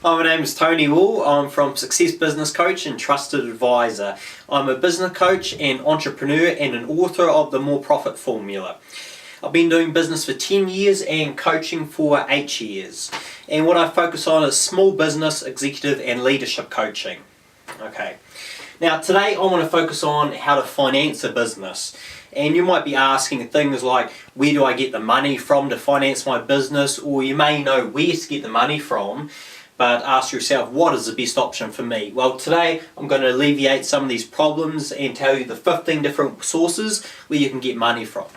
Hi, my name is Tony Wool. I'm from Success Business Coach and Trusted Advisor. I'm a business coach and entrepreneur and an author of the More Profit Formula. I've been doing business for 10 years and coaching for 8 years. And what I focus on is small business, executive and leadership coaching. Okay. Now today I want to focus on how to finance a business. And you might be asking things like, where do I get the money from to finance my business? Or you may know where to get the money from, but ask yourself, what is the best option for me? Well, today I'm going to alleviate some of these problems and tell you the 15 different sources where you can get money from.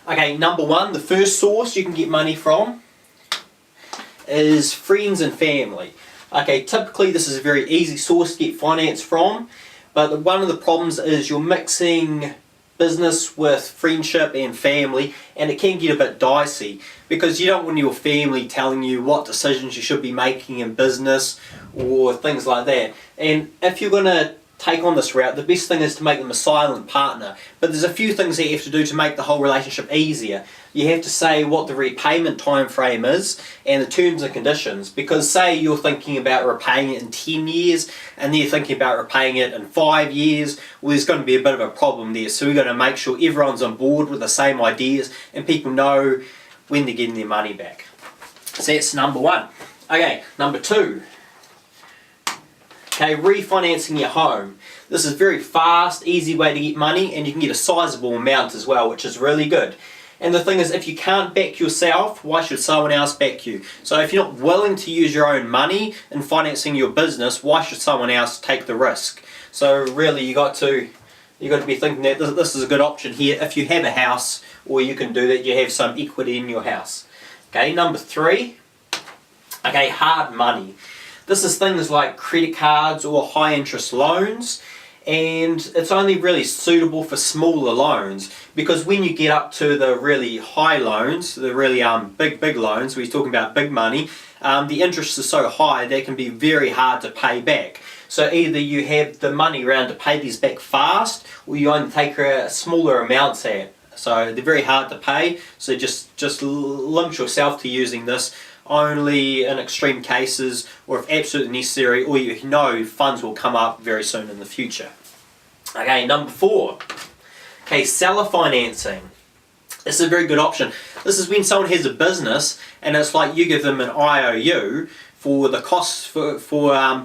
Okay, number one, the first source you can get money from is friends and family. Okay, typically this is a very easy source to get finance from, but one of the problems is you're mixing business with friendship and family, and it can get a bit dicey because you don't want your family telling you what decisions you should be making in business or things like that. And if you're going to take on this route, the best thing is to make them a silent partner. But there's a few things that you have to do to make the whole relationship easier. You have to say what the repayment time frame is and the terms and conditions, because say you're thinking about repaying it in 10 years and they're thinking about repaying it in 5 years, well, there's going to be a bit of a problem there. So we've got to make sure everyone's on board with the same ideas and people know when they're getting their money back. So that's number one. Okay, number two. Okay, refinancing your home. This is a very fast, easy way to get money, and you can get a sizable amount as well, which is really good. And the thing is, if you can't back yourself, why should someone else back you? So if you're not willing to use your own money in financing your business, why should someone else take the risk? So really you got to be thinking that this is a good option here if you have a house, or you can do that, you have some equity in your house. Okay, number three. Okay, hard money. This is things like credit cards or high interest loans, and it's only really suitable for smaller loans, because when you get up to the really high loans, the really big loans, where you're talking about big money, the interest is so high they can be very hard to pay back. So either you have the money around to pay these back fast, or you only take smaller amounts at. So they're very hard to pay, so just limit yourself to using this only in extreme cases, or if absolutely necessary, or you know funds will come up very soon in the future. Okay, number four. Okay, seller financing. This is a very good option. This is when someone has a business and it's like you give them an IOU for the costs for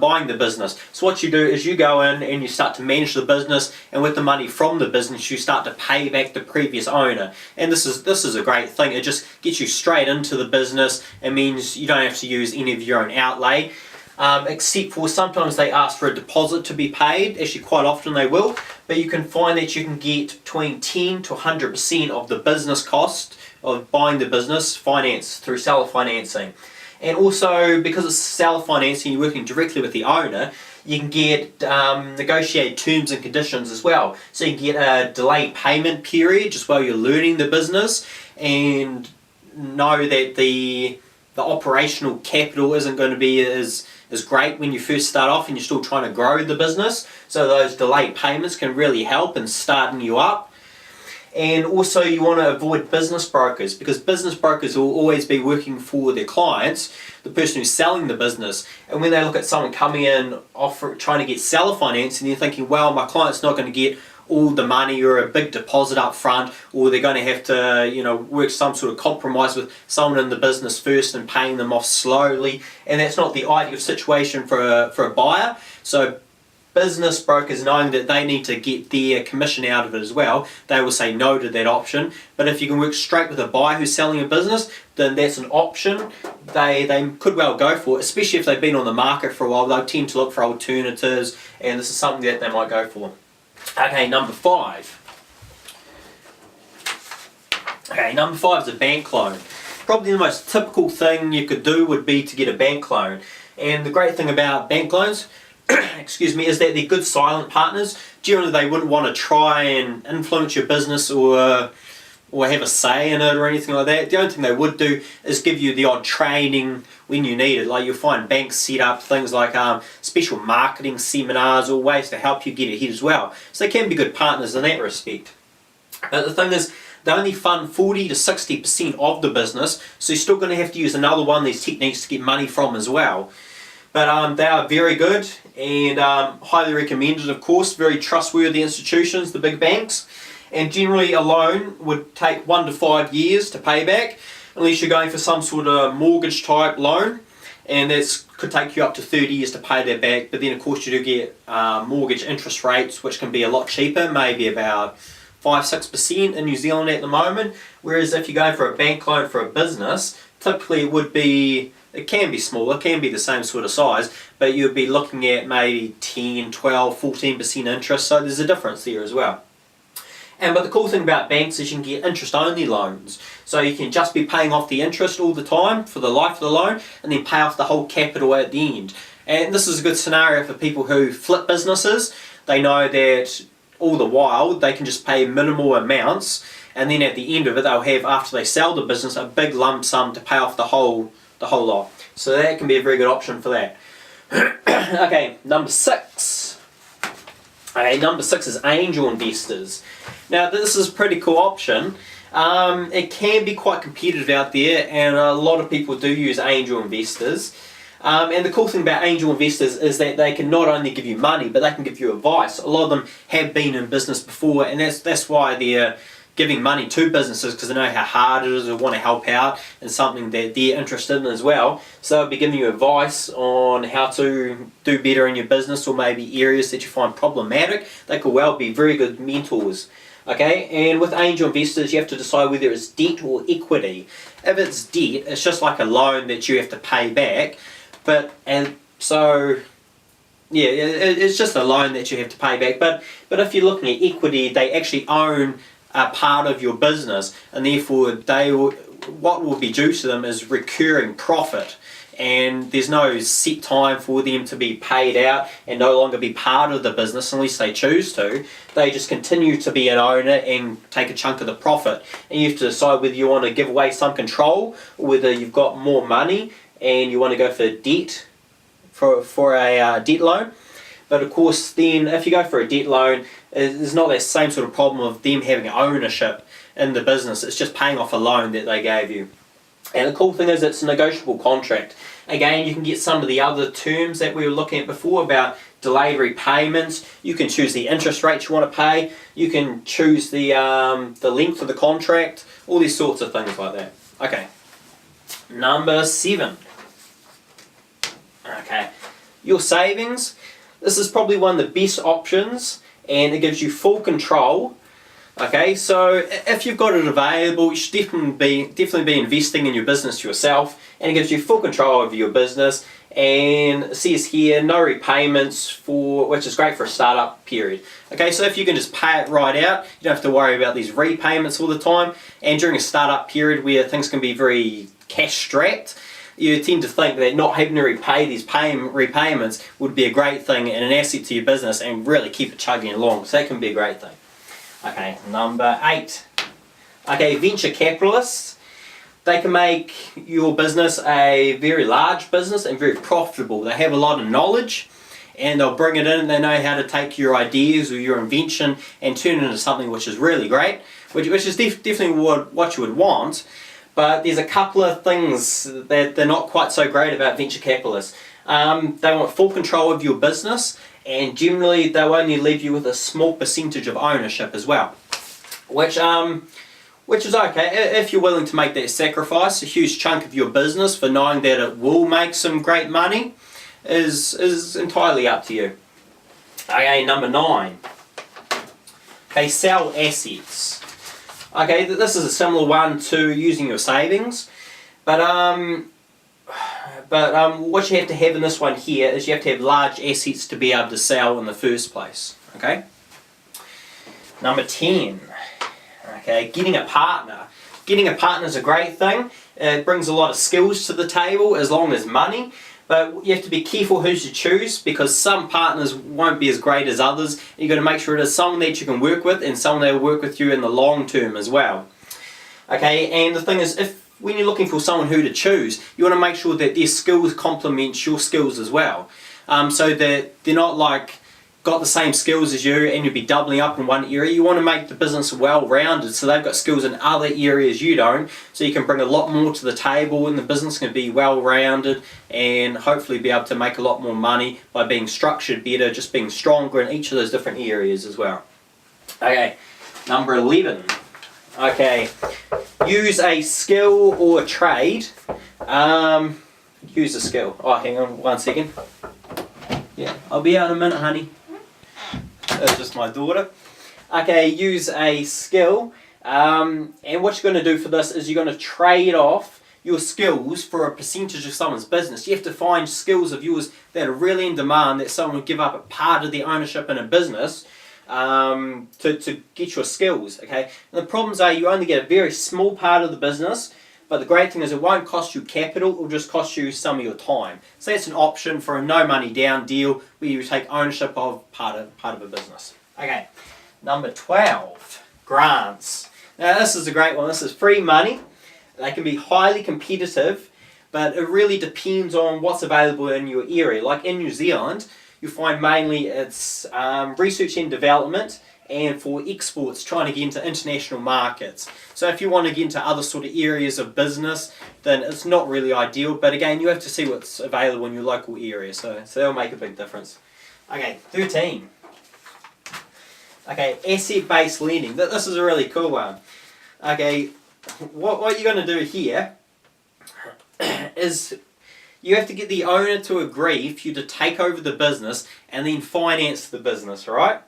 buying the business. So what you do is you go in and you start to manage the business, and with the money from the business you start to pay back the previous owner. And this is a great thing. It just gets you straight into the business. It means you don't have to use any of your own outlay, except for sometimes they ask for a deposit to be paid. Actually quite often they will, but you can find that you can get between 10 to 100% of the business cost of buying the business financed through seller financing. And also, because it's seller financing, you're working directly with the owner, you can get negotiated terms and conditions as well. So you can get a delayed payment period just while you're learning the business, and know that the operational capital isn't going to be as great when you first start off and you're still trying to grow the business. So those delayed payments can really help in starting you up. And also you want to avoid business brokers, because business brokers will always be working for their clients, the person who's selling the business. And when they look at someone coming in trying to get seller finance, and you're thinking, well, my client's not going to get all the money or a big deposit up front, or they're going to have to work some sort of compromise with someone in the business first and paying them off slowly, and that's not the ideal situation for a buyer. So business brokers, knowing that they need to get their commission out of it as well, they will say no to that option. But if you can work straight with a buyer who's selling a business, then that's an option they could well go for, especially if they've been on the market for a while. They'll tend to look for alternatives, and this is something that they might go for. Okay, number five. Okay, number five is a bank loan. Probably the most typical thing you could do would be to get a bank loan. And the great thing about bank loans, excuse me, is that they're good silent partners. Generally they wouldn't want to try and influence your business or have a say in it or anything like that. The only thing they would do is give you the odd training when you need it. Like you'll find banks set up things like special marketing seminars or ways to help you get ahead as well. So they can be good partners in that respect. But the thing is, they only fund 40 to 60% of the business, so you're still going to have to use another one of these techniques to get money from as well. But they are very good and highly recommended, of course. Very trustworthy institutions, the big banks. And generally a loan would take 1 to 5 years to pay back, unless you're going for some sort of mortgage type loan, and that could take you up to 30 years to pay that back. But then of course you do get mortgage interest rates, which can be a lot cheaper, maybe about 5-6% in New Zealand at the moment. Whereas if you go for a bank loan for a business, typically it can be smaller, it can be the same sort of size, but you'd be looking at maybe 10, 12, 14% interest, so there's a difference there as well. But the cool thing about banks is you can get interest-only loans. So you can just be paying off the interest all the time for the life of the loan, and then pay off the whole capital at the end. And this is a good scenario for people who flip businesses. They know that all the while they can just pay minimal amounts, and then at the end of it they'll have, after they sell the business, a big lump sum to pay off the whole lot. So that can be a very good option for that. Okay, number 6. Okay, number 6 is angel investors. Now this is a pretty cool option. It can be quite competitive out there, and a lot of people do use angel investors. And the cool thing about angel investors is that they can not only give you money, but they can give you advice. A lot of them have been in business before, and that's why they're giving money to businesses, because they know how hard it is, they want to help out, and something that they're interested in as well. So they'll be giving you advice on how to do better in your business, or maybe areas that you find problematic. They could well be very good mentors. Okay, and with angel investors you have to decide whether it's debt or equity. If it's debt, it's just like a loan that you have to pay back, it's just a loan that you have to pay back. But if you're looking at equity, they actually own a part of your business, and therefore what will be due to them is recurring profit, and there's no set time for them to be paid out and no longer be part of the business unless they choose to. They just continue to be an owner and take a chunk of the profit, and you have to decide whether you want to give away some control, or whether you've got more money and you want to go for debt, for a debt loan. But of course then if you go for a debt loan, there's not that same sort of problem of them having ownership in the business. It's just paying off a loan that they gave you. And the cool thing is it's a negotiable contract. Again, you can get some of the other terms that we were looking at before about delayed repayments. You can choose the interest rates you want to pay. You can choose the length of the contract. All these sorts of things like that. Okay. Number 7. Okay. Your savings. This is probably one of the best options, and it gives you full control. Okay, so if you've got it available, you should definitely be investing in your business yourself, and it gives you full control over your business. And it says here no repayments, which is great for a startup period. Okay, so if you can just pay it right out, you don't have to worry about these repayments all the time. And during a startup period where things can be very cash strapped, you tend to think that not having to repay these repayments would be a great thing and an asset to your business and really keep it chugging along. So that can be a great thing. Okay, number 8. Okay, venture capitalists. They can make your business a very large business and very profitable. They have a lot of knowledge, and they'll bring it in. They know how to take your ideas or your invention and turn it into something which is really great, which is definitely what you would want. But there's a couple of things that they're not quite so great about venture capitalists. They want full control of your business, and generally they'll only leave you with a small percentage of ownership as well. Which is okay if you're willing to make that sacrifice. A huge chunk of your business for knowing that it will make some great money is entirely up to you. Okay, number 9. Okay, sell assets. Okay, this is a similar one to using your savings, but what you have to have in this one here is you have to have large assets to be able to sell in the first place. Okay. Number 10. Okay, getting a partner. Getting a partner is a great thing. It brings a lot of skills to the table as long as money. But you have to be careful who you choose, because some partners won't be as great as others. You've got to make sure it is someone that you can work with and someone that will work with you in the long term as well. Okay, and the thing is, when you're looking for someone who to choose, you want to make sure that their skills complement your skills as well. So that they're not like got the same skills as you and you'll be doubling up in one area. You want to make the business well-rounded so they've got skills in other areas you don't, so you can bring a lot more to the table and the business can be well-rounded and hopefully be able to make a lot more money by being structured better, just being stronger in each of those different areas as well. Okay, number 11. Okay, use a skill or trade. Use a skill. Oh, hang on 1 second. Yeah, I'll be out in a minute, honey. That's just my daughter. Okay, use a skill. And what you're going to do for this is you're going to trade off your skills for a percentage of someone's business. You have to find skills of yours that are really in demand, that someone would give up a part of their ownership in a business to get your skills. Okay, and the problems are you only get a very small part of the business. But the great thing is it won't cost you capital, it will just cost you some of your time. So that's an option for a no money down deal where you take ownership of part of a business. Okay, number 12, grants. Now this is a great one. This is free money. They can be highly competitive, but it really depends on what's available in your area. Like in New Zealand, you find mainly it's research and development and for exports, trying to get into international markets. So if you want to get into other sort of areas of business, then it's not really ideal. But again, you have to see what's available in your local area. So that'll make a big difference. Okay, 13. Okay, asset-based lending. This is a really cool one. Okay, what you're going to do here is you have to get the owner to agree for you to take over the business and then finance the business, right?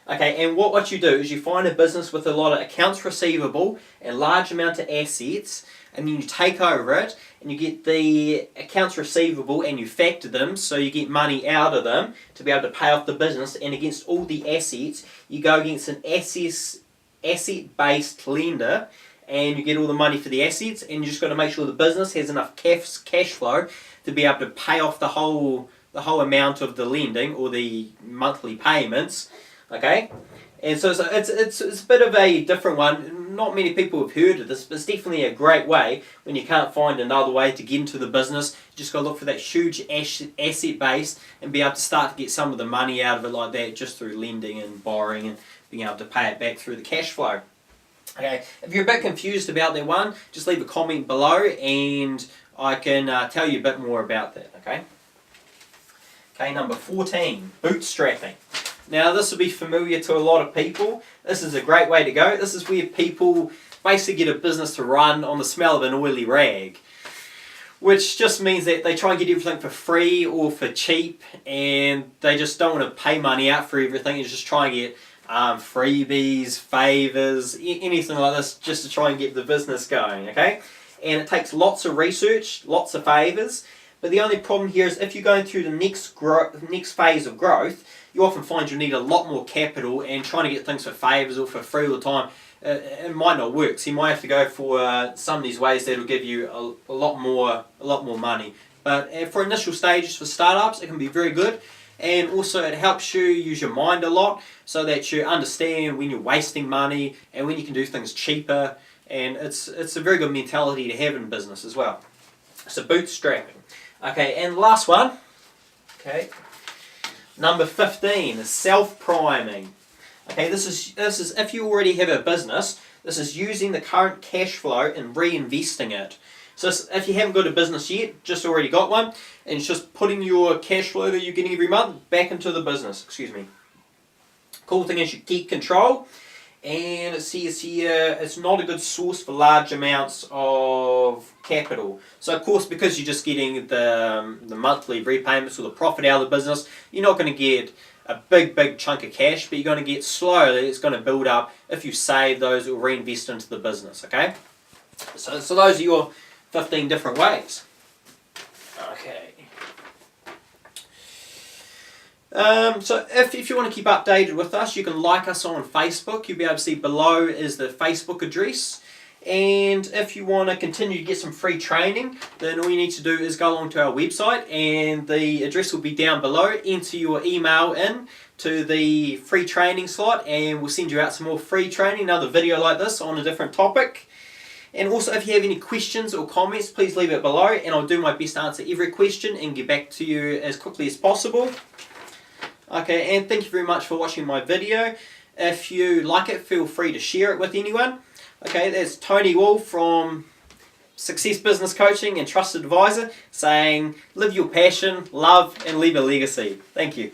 Okay, and what you do is you find a business with a lot of accounts receivable and large amount of assets, and then you take over it and you get the accounts receivable and you factor them so you get money out of them to be able to pay off the business, and against all the assets you go against an asset-based lender and you get all the money for the assets, and you just got to make sure the business has enough cash flow to be able to pay off the whole amount of the lending or the monthly payments. Okay, and so it's a bit of a different one. Not many people have heard of this, but it's definitely a great way when you can't find another way to get into the business. You just got to look for that huge asset base and be able to start to get some of the money out of it like that just through lending and borrowing and being able to pay it back through the cash flow. Okay, if you're a bit confused about that one, just leave a comment below and I can tell you a bit more about that. Okay, number 14, bootstrapping. Now this will be familiar to a lot of people. This is a great way to go. This is where people basically get a business to run on the smell of an oily rag, which just means that they try and get everything for free or for cheap, and they just don't want to pay money out for everything. You just try and get freebies, favours, anything like this, just to try and get the business going. Okay, and it takes lots of research, lots of favours. But the only problem here is if you're going through the next phase of growth, you often find you need a lot more capital, and trying to get things for favours or for free all the time, it might not work. So you might have to go for some of these ways that will give you a lot more money. But for initial stages, for startups, it can be very good. And also it helps you use your mind a lot so that you understand when you're wasting money and when you can do things cheaper. And it's a very good mentality to have in business as well. So bootstrapping. Okay, and last one. Okay. Number 15 is self-priming. Okay, this is if you already have a business, this is using the current cash flow and reinvesting it. So if you haven't got a business yet, just already got one, and it's just putting your cash flow that you're getting every month back into the business. Excuse me. Cool thing is you keep control, and it says here it's not a good source for large amounts of capital. So of course, because you're just getting the monthly repayments or the profit out of the business, you're not going to get a big chunk of cash, but you're going to get slowly, it's going to build up if you save those or reinvest into the business. Okay, so those are your 15 different ways. Okay. So if you want to keep updated with us, you can like us on Facebook. You'll be able to see below is the Facebook address. And if you want to continue to get some free training, then all you need to do is go along to our website, and the address will be down below. Enter your email in to the free training slot, and we'll send you out some more free training, another video like this on a different topic. And also, if you have any questions or comments, please leave it below, and I'll do my best to answer every question and get back to you as quickly as possible. Okay, and thank you very much for watching my video. If you like it, feel free to share it with anyone. Okay, that's Tony Wall from Success Business Coaching and Trusted Advisor saying, live your passion, love, and leave a legacy. Thank you.